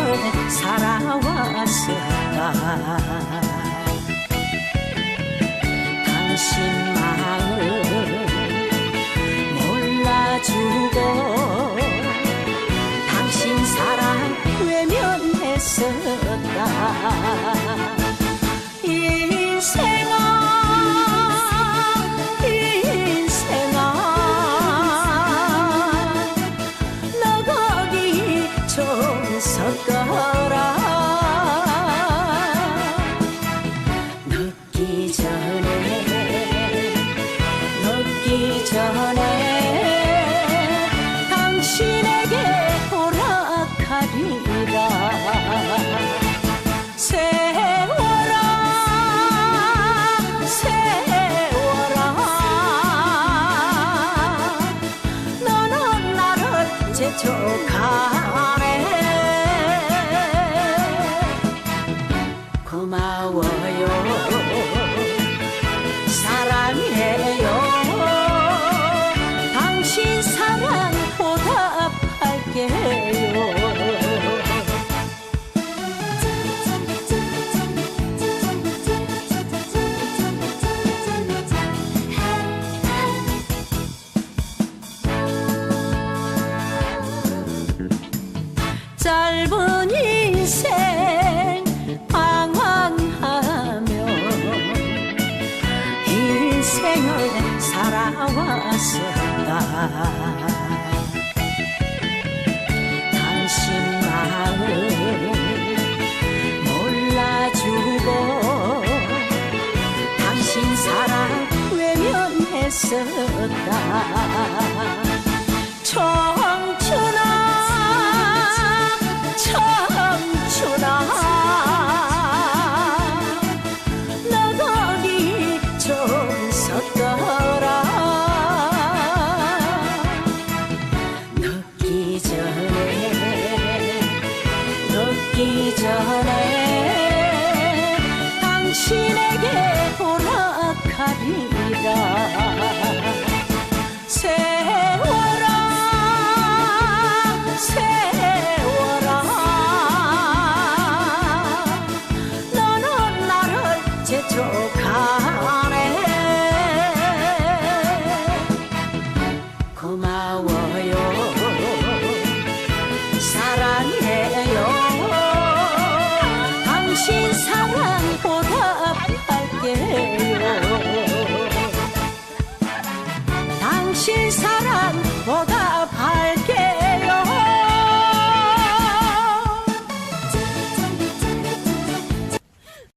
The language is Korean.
인생을 살아왔을까. 당신 마음 몰라주고 당신 사랑 외면했을까. 섞어라. 늦기 전에 당신에게 허락하리라. 세워라 너는 나를 재촉하네. 고마워요, 사랑해요. 당신 사랑 보답할게요. 짧은 인생 인생을 살아왔었다. 당신 마음 몰라주고 당신 사랑 외면했었다. 청춘아 섞어라. 늦기 전에 당신에게 허락하리라. 세워라 너는 나를 재촉하네. 고마워요, 사랑해요. 당신 사랑 보답할게요. 당신 사랑 보답할게요.